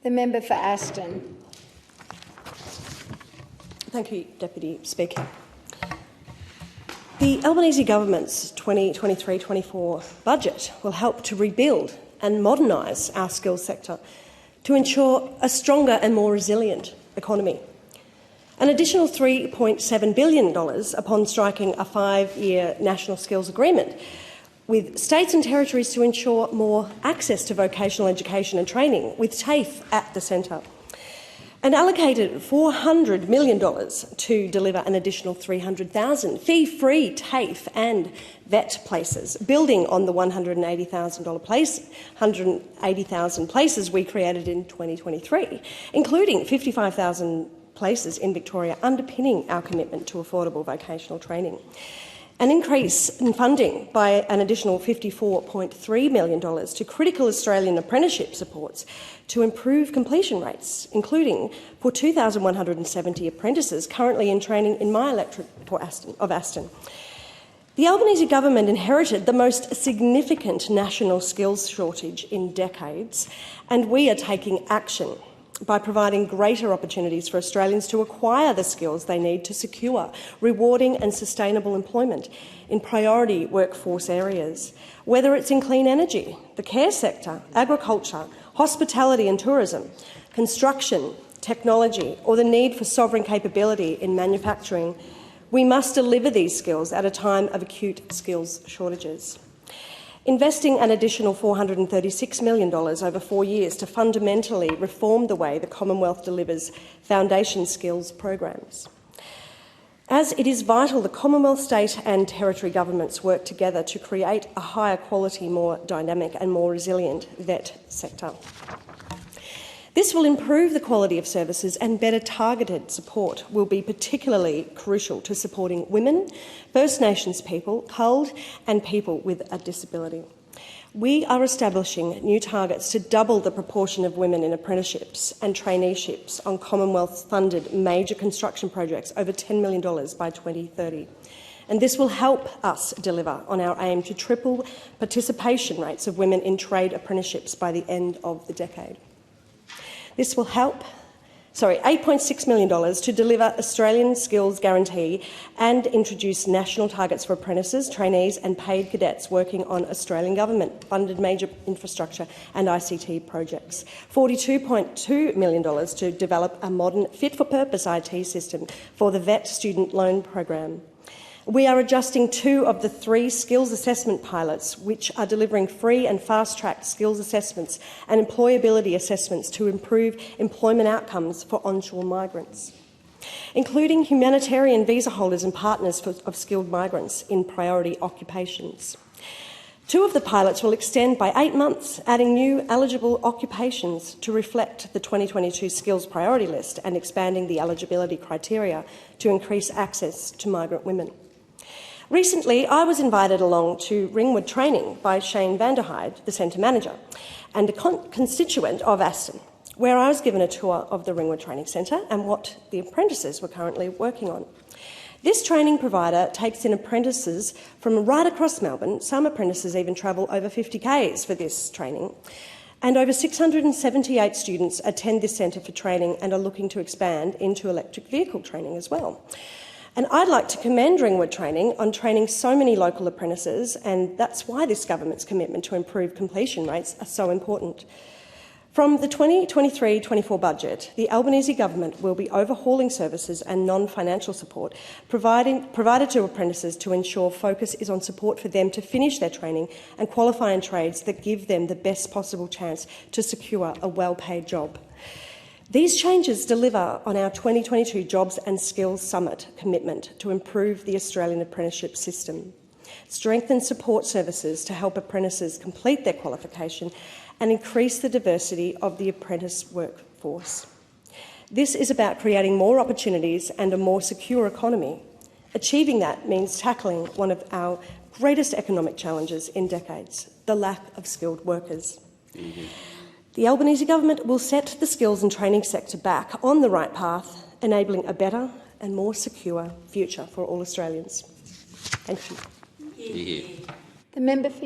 The member for Aston. Thank you, Deputy Speaker. The Albanese Government's 2023-24 budget will help to rebuild and modernise our skills sector to ensure a stronger and more resilient economy. An additional $3.7 billion upon striking a 5-year national skills agreement with states and territories to ensure more access to vocational education and training, with TAFE at the centre. And allocated $400 million to deliver an additional 300,000 fee-free TAFE and VET places, building on the 180,000 places we created in 2023, including 55,000 places in Victoria, underpinning our commitment to affordable vocational training. An increase in funding by an additional $54.3 million to critical Australian apprenticeship supports to improve completion rates, including for 2,170 apprentices currently in training in my electorate of Aston. The Albanese Government inherited the most significant national skills shortage in decades, and we are taking action by providing greater opportunities for Australians to acquire the skills they need to secure rewarding and sustainable employment in priority workforce areas, whether it's in clean energy, the care sector, agriculture, hospitality and tourism, construction, technology, or the need for sovereign capability in manufacturing. We must deliver these skills at a time of acute skills shortages. Investing an additional $436 million over 4 years to fundamentally reform the way the Commonwealth delivers foundation skills programs. As it is vital the Commonwealth, state and territory governments work together to create a higher quality, more dynamic and more resilient VET sector. This will improve the quality of services, and better targeted support will be particularly crucial to supporting women, First Nations people, CULD and people with a disability. We are establishing new targets to double the proportion of women in apprenticeships and traineeships on Commonwealth-funded major construction projects, over $10 million by 2030. And this will help us deliver on our aim to triple participation rates of women in trade apprenticeships by the end of the decade. This will help $8.6 million to deliver Australian Skills Guarantee and introduce national targets for apprentices, trainees and paid cadets working on Australian government-funded major infrastructure and ICT projects. $42.2 million to develop a modern fit-for-purpose IT system for the VET student loan program. We are adjusting 2 of the 3 skills assessment pilots, which are delivering free and fast-tracked skills assessments and employability assessments to improve employment outcomes for onshore migrants, including humanitarian visa holders and partners of skilled migrants in priority occupations. 2 of the pilots will extend by 8 months, adding new eligible occupations to reflect the 2022 skills priority list and expanding the eligibility criteria to increase access to migrant women. Recently, I was invited along to Ringwood training by Shane Vanderhyde, the centre manager, and a constituent of Aston, where I was given a tour of the Ringwood Training Centre and what the apprentices were currently working on. This training provider takes in apprentices from right across Melbourne. Some apprentices even travel over 50 k's for this training. And over 678 students attend this centre for training and are looking to expand into electric vehicle training as well. And I'd like to commend Ringwood Training on training so many local apprentices, and that's why this government's commitment to improve completion rates are so important. From the 2023-24 budget, the Albanese Government will be overhauling services and non-financial support provided to apprentices to ensure focus is on support for them to finish their training and qualify in trades that give them the best possible chance to secure a well-paid job. These changes deliver on our 2022 Jobs and Skills Summit commitment to improve the Australian apprenticeship system, strengthen support services to help apprentices complete their qualification, and increase the diversity of the apprentice workforce. This is about creating more opportunities and a more secure economy. Achieving that means tackling one of our greatest economic challenges in decades, the lack of skilled workers. The Albanese Government will set the skills and training sector back on the right path, enabling a better and more secure future for all Australians. Thank you. The member for